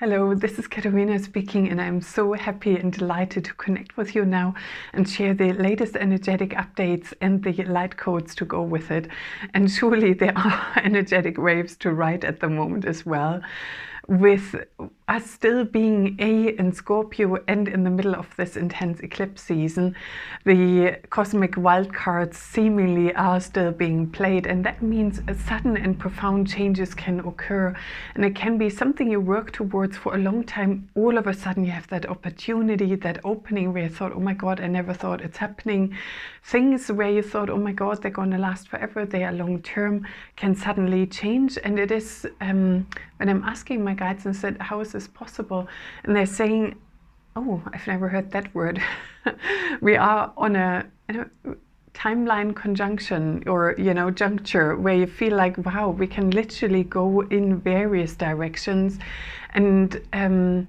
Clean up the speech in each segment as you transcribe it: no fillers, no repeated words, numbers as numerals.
Hello, this is Katerina speaking, and I'm so happy and delighted to connect with you now and share the latest energetic updates and the light codes to go with it. And surely there are energetic waves to ride at the moment as well. With us still being in Scorpio and in the middle of this intense eclipse season, the cosmic wildcards seemingly are still being played, and that means sudden and profound changes can occur, and it can be something you work towards for a long time. All of a sudden you have that opportunity, that opening where you thought, oh my God, I never thought it's happening. Things where you thought, oh my God, they're going to last forever, they are long term, can suddenly change. And it is when I'm asking my guides and said, how is this possible? And they're saying, oh, I've never heard that word. We are on a timeline conjunction, or juncture, where you feel like, wow, we can literally go in various directions. And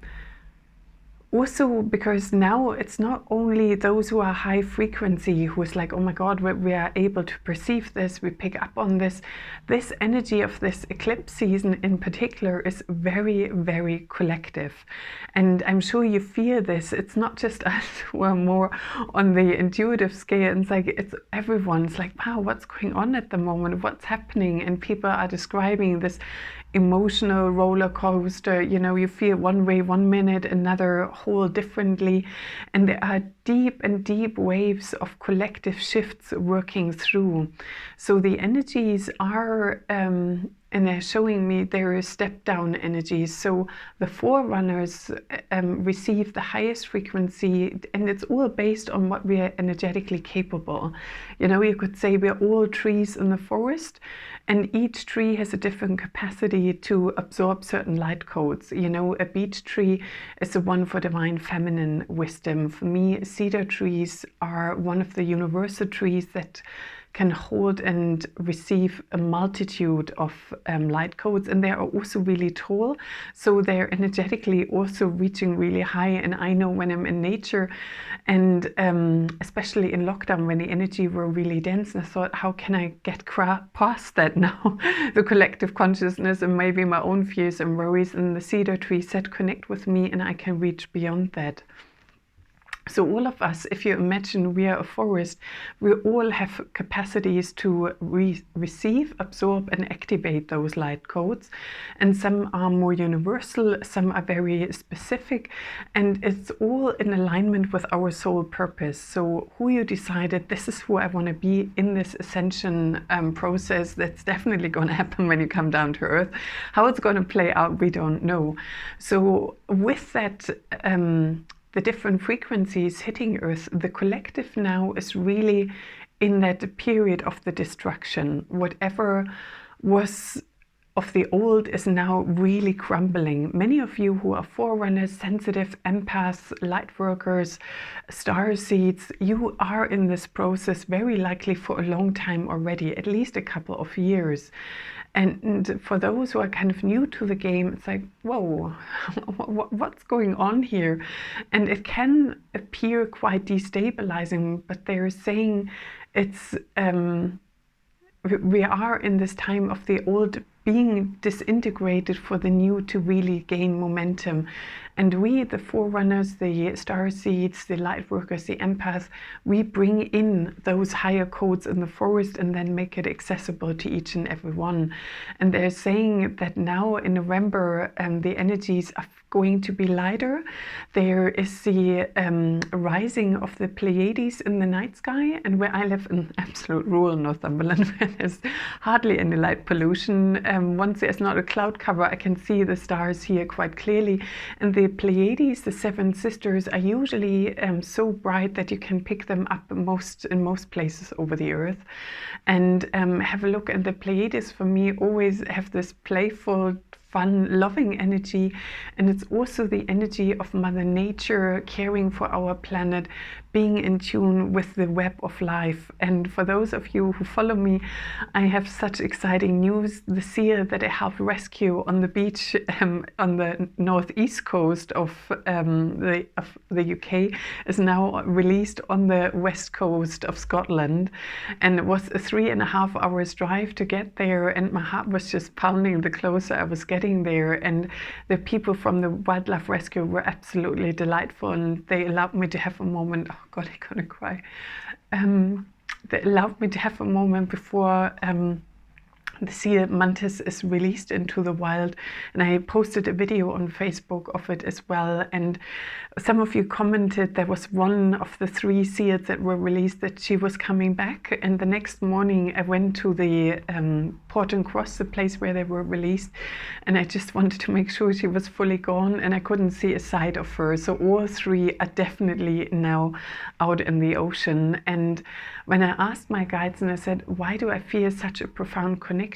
also because now it's not only those who are high frequency who is like, oh my God, we are able to perceive this, we pick up on this. This energy of this eclipse season in particular is very, very collective. And I'm sure you feel this. It's not just us who are more on the intuitive scale. It's like, it's everyone's like, wow, what's going on at the moment? What's happening? And people are describing this emotional roller coaster. You feel one way one minute, another whole differently, and there are deep and deep waves of collective shifts working through. So the energies are and they're showing me there is step down energies. So the forerunners receive the highest frequency, and it's all based on what we are energetically capable. You could say we're all trees in the forest, and each tree has a different capacity to absorb certain light codes. A beech tree is the one for divine feminine wisdom. For me, cedar trees are one of the universal trees that can hold and receive a multitude of light codes, and they are also really tall, so they're energetically also reaching really high. And I know when I'm in nature, and especially in lockdown when the energy were really dense, and I thought, how can I get past that now? The collective consciousness and maybe my own fears and worries, and the cedar tree said, connect with me and I can reach beyond that. So all of us, if you imagine we are a forest, we all have capacities to receive, absorb and activate those light codes. And some are more universal, some are very specific, and it's all in alignment with our soul purpose. So who you decided, this is who I want to be in this ascension process, that's definitely going to happen when you come down to Earth. How it's going to play out, we don't know. So with that, the different frequencies hitting Earth, the collective now is really in that period of the destruction. Whatever was of the old is now really crumbling. Many of you who are forerunners, sensitive, empaths, light workers, star seeds, you are in this process very likely for a long time already, at least a couple of years. And for those who are kind of new to the game, it's like, whoa, what's going on here? And it can appear quite destabilizing, but they're saying it's we are in this time of the old being disintegrated for the new to really gain momentum. And we, the forerunners, the star seeds, the light workers, the empaths, we bring in those higher codes in the forest and then make it accessible to each and every one. And they're saying that now in November, the energies are going to be lighter. There is the rising of the Pleiades in the night sky, and where I live in absolute rural Northumberland, where there's hardly any light pollution, once there's not a cloud cover, I can see the stars here quite clearly. And the Pleiades, the seven sisters, are usually so bright that you can pick them up in most places over the earth. And have a look at the Pleiades. For me, always have this playful, fun, loving energy, and it's also the energy of Mother Nature caring for our planet, being in tune with the web of life. And for those of you who follow me, I have such exciting news. The seal that I helped rescue on the beach on the northeast coast of the UK is now released on the west coast of Scotland, and it was a 3.5 hours drive to get there, and my heart was just pounding the closer I was getting wedding there, and the people from the wildlife rescue were absolutely delightful, and they allowed me to have a moment. Oh God, I'm gonna cry. They allowed me to have a moment before the sea mantis is released into the wild, and I posted a video on Facebook of it as well. And some of you commented there was one of the 3 seals that were released that she was coming back, and the next morning I went to the port and cross, the place where they were released, and I just wanted to make sure she was fully gone, and I couldn't see a sight of her. So all 3 are definitely now out in the ocean. And when I asked my guides and I said, why do I feel such a profound connection?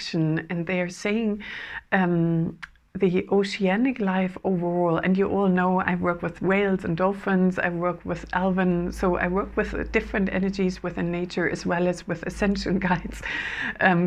And they are saying the oceanic life overall, and you all know I work with whales and dolphins, I work with Alvin, so I work with different energies within nature as well as with ascension guides,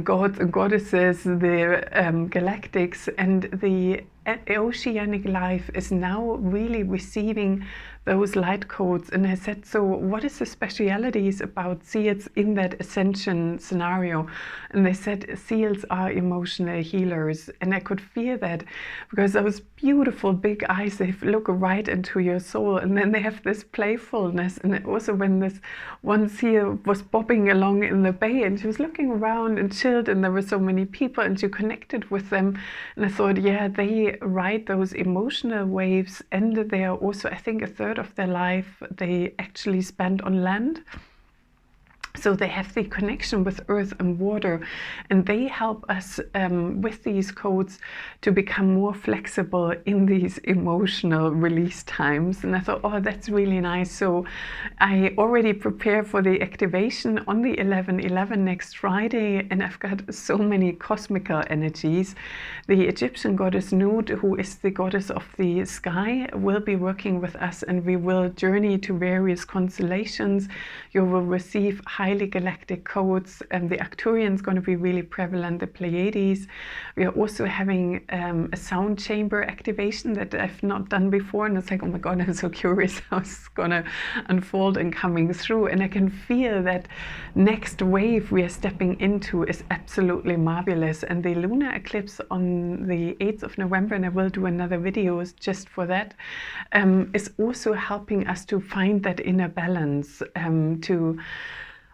gods and goddesses, the galactics, and the oceanic life is now really receiving those light codes. And I said, so what is the specialities about seals in that ascension scenario? And they said seals are emotional healers, and I could feel that because those beautiful big eyes, they look right into your soul, and then they have this playfulness. And also when this one seal was bobbing along in the bay and she was looking around and chilled, and there were so many people and she connected with them, and I thought, yeah, they ride those emotional waves, and they are also, I think, a third of their life they actually spend on land. So they have the connection with earth and water, and they help us with these codes to become more flexible in these emotional release times. And I thought, oh, that's really nice. So I already prepare for the activation on the 11/11 next Friday, and I've got so many cosmical energies. The Egyptian goddess Nut, who is the goddess of the sky, will be working with us, and we will journey to various constellations. You will receive highly galactic codes, and the Arcturian is going to be really prevalent, the Pleiades. We are also having a sound chamber activation that I've not done before, and it's like, oh my God, I'm so curious how it's going to unfold and coming through. And I can feel that next wave we are stepping into is absolutely marvelous. And the lunar eclipse on the 8th of November, and I will do another video just for that, is also helping us to find that inner balance,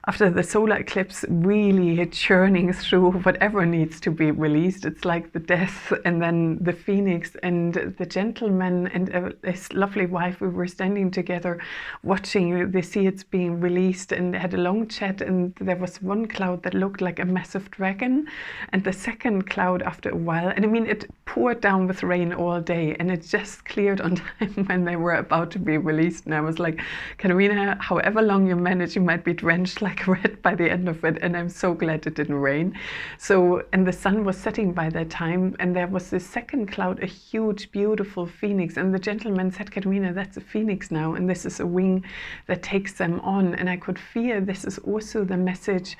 after the solar eclipse really churning through whatever needs to be released. It's like the death and then the phoenix, and the gentleman and his lovely wife, we were standing together watching the seeds being released and had a long chat, and there was one cloud that looked like a massive dragon, and the second cloud after a while, and I mean it poured down with rain all day, and it just cleared on time when they were about to be released. And I was like, Katarina, however long you manage, you might be drenched like red by the end of it, and I'm so glad it didn't rain. So, and the sun was setting by that time, and there was this second cloud, a huge beautiful phoenix, and the gentleman said, Katarina, that's a phoenix now, and this is a wing that takes them on. And I could feel this is also the message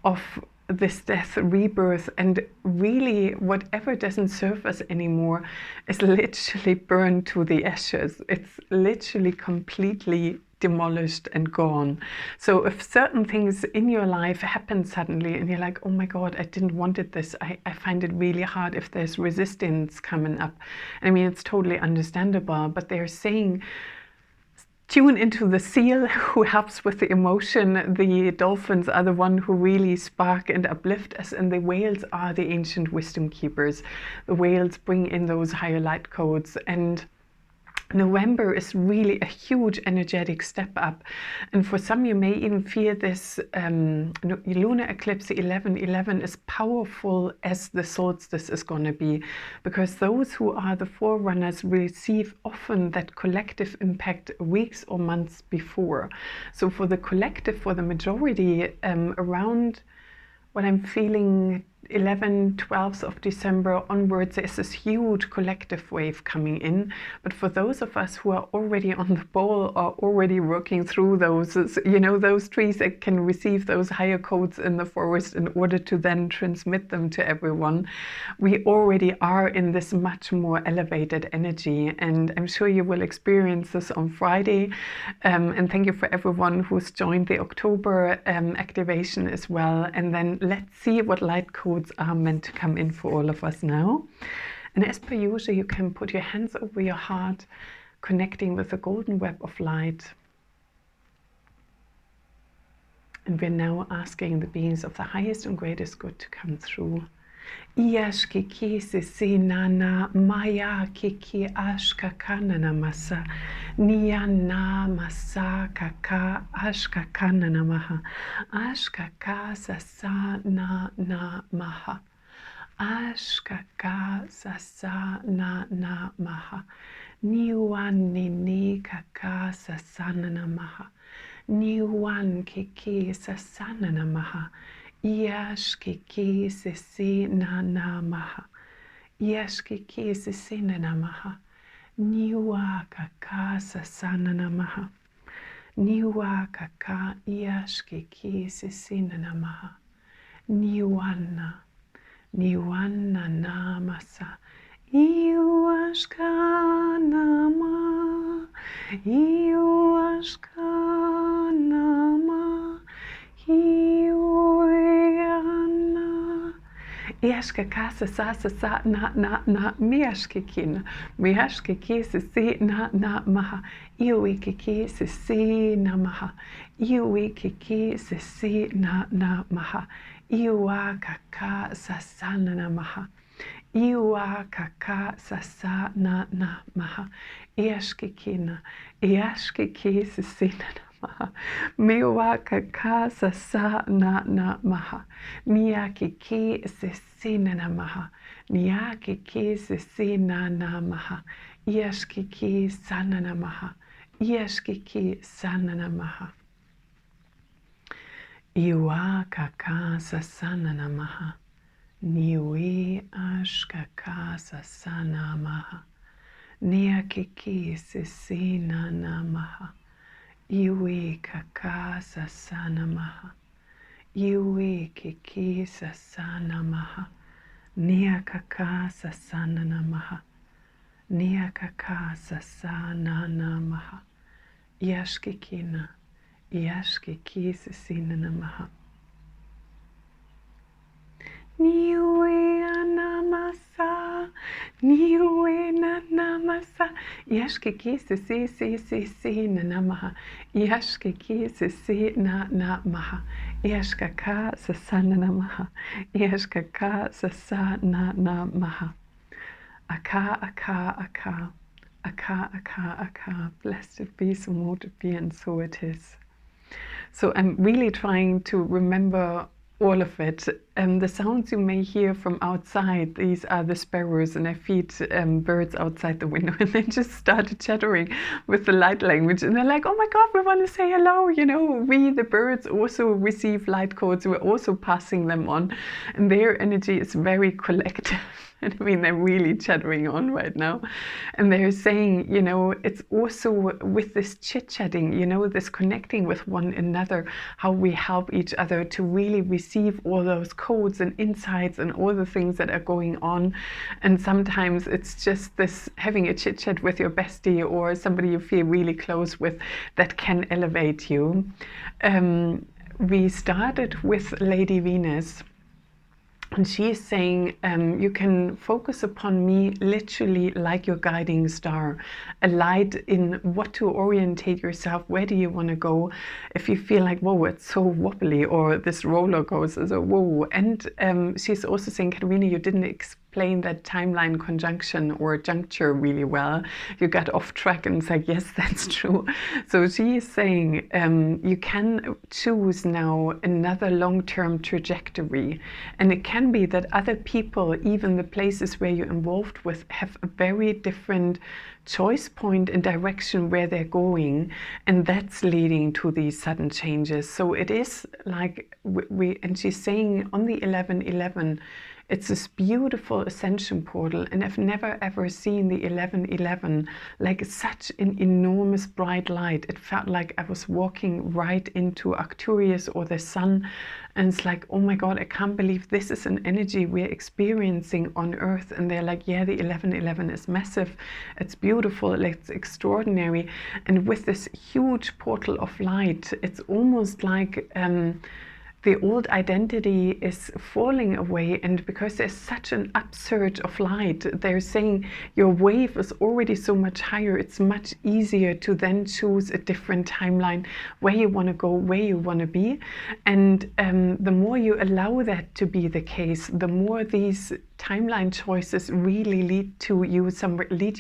of this death, rebirth, and really whatever doesn't serve us anymore is literally burned to the ashes. It's literally completely demolished and gone. So if certain things in your life happen suddenly and you're like, oh my God, I didn't wanted this, I find it really hard if there's resistance coming up. I mean, it's totally understandable, but they're saying tune into the seal who helps with the emotion. The dolphins are the one who really spark and uplift us, and the whales are the ancient wisdom keepers. The whales bring in those higher light codes, and November is really a huge energetic step up. And for some, you may even feel this lunar eclipse 11/11 is powerful as the solstice is going to be, because those who are the forerunners receive often that collective impact weeks or months before. So for the collective, for the majority, around what I'm feeling 12th of December onwards, there's this huge collective wave coming in. But for those of us who are already on the ball or already working through those, you know, those trees that can receive those higher codes in the forest in order to then transmit them to everyone, we already are in this much more elevated energy. And I'm sure you will experience this on Friday. And thank you for everyone who's joined the October activation as well. And then let's see what light codes are meant to come in for all of us now. And as per usual, you can put your hands over your heart, connecting with the golden web of light. And we're now asking the beings of the highest and greatest good to come through. Iash kiki sisi nana maya kiki ashka kanana masa niyana masa kaka ashka kanana maha ashka ka sasa na maha ashka ka sasa na maha niwan nini kaka sasana maha niwan kiki sasana maha Iash kiki sisi na maha. Iash kiki sisi na maha. Niwa kaka sasana maha. Niwa kaka iash kiki sisi na maha. Niwana. Niwana na masa. Iwashka nama. Iwashka nama. Iashka kasa sasa sa na miashke kina miashke kisi si na maha iwi kiki si na maha iwi kiki si na maha iwa kaka sasana na maha iwa kaka sasa na maha iashke kina iashke kisi si na maha miwa kaka sasa na maha miyaki ki sisina na maha miyaki ki sisina na maha iashki ki sana na maha iashki ki sana na maha iwa kaka sasana na maha niwi ashkaka sasana maha niyaki ki sisina na maha Iwi kaka sasana maha. Iwi kiki sasana maha. Nia kaka sasana namaha. Nia kaka sasana namaha. Yashkikina. Yashkiki sasina namaha. Niwe anamasa, niwe nanamasa, yashkiki si nanamaha, yashkiki si namaha, yashkaka sasana namaha, yashkaka sasana namaha. Aka, aka, aka, aka, aka, aka, blessed be, so mote it be, and so it is. So I'm really trying to remember all of it. The sounds you may hear from outside, these are the sparrows, and I feed birds outside the window, and they just started chattering with the light language, and they're like, oh my God, we want to say hello, you know, we the birds also receive light codes, we're also passing them on, and their energy is very collective. And I mean, they're really chattering on right now. And they're saying, you know, it's also with this chit-chatting, you know, this connecting with one another, how we help each other to really receive all those codes and insights and all the things that are going on. And sometimes it's just this having a chit-chat with your bestie or somebody you feel really close with that can elevate you. We started with Lady Venus. And she's saying, you can focus upon me literally like your guiding star, a light in what to orientate yourself, where do you want to go, if you feel like, whoa, it's so wobbly, or this roller coaster, so whoa. And she's also saying, Katerina, you didn't explain that timeline conjunction or juncture really well. You got off track, and it's like, yes, that's true. So she is saying, you can choose now another long-term trajectory, and it can be that other people, even the places where you're involved with, have a very different choice point and direction where they're going, and that's leading to these sudden changes. So it is like and she's saying on the 11/11, it's this beautiful ascension portal, and I've never ever seen the 11/11 like such an enormous bright light. It felt like I was walking right into Arcturus or the sun, and it's like, oh my God, I can't believe this is an energy we're experiencing on Earth. And they're like, yeah, the 11/11 is massive, it's beautiful, it's extraordinary. And with this huge portal of light, it's almost like the old identity is falling away, and because there's such an upsurge of light, they're saying your wave is already so much higher. It's much easier to then choose a different timeline where you want to go, where you want to be. And the more you allow that to be the case, the more these timeline choices really lead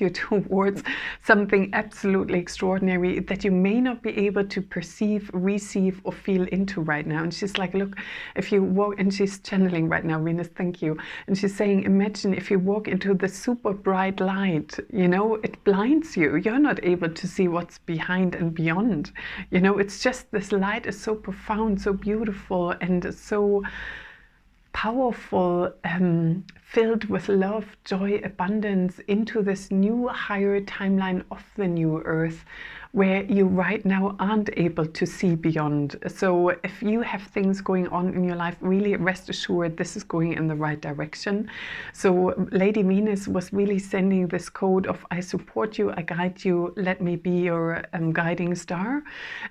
you towards something absolutely extraordinary that you may not be able to perceive, receive, or feel into right now. And she's like, look, if you walk, and she's channeling right now, Venus, thank you. And she's saying, imagine if you walk into the super bright light, you know, it blinds you. You're not able to see what's behind and beyond. You know, it's just, this light is so profound, so beautiful, and so powerful, filled with love, joy, abundance, into this new higher timeline of the new earth, where you right now aren't able to see beyond. So if you have things going on in your life, really rest assured this is going in the right direction. So Lady Venus was really sending this code of, I support you, I guide you, let me be your guiding star.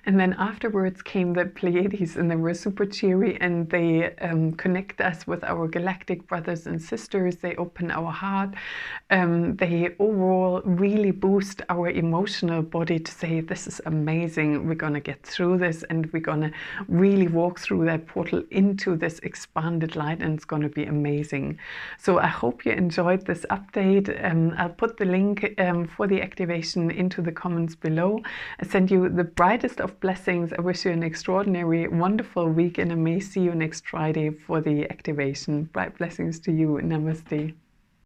And then afterwards came the Pleiades, and they were super cheery, and they connect us with our galactic brothers and sisters. They open our heart. They overall really boost our emotional body to say, this is amazing, we're going to get through this, and we're going to really walk through that portal into this expanded light, and it's going to be amazing. So I hope you enjoyed this update. I'll put the link for the activation into the comments below. I send you the brightest of blessings. I wish you an extraordinary, wonderful week, and I may see you next Friday for the activation. Bright blessings to you. Namaste.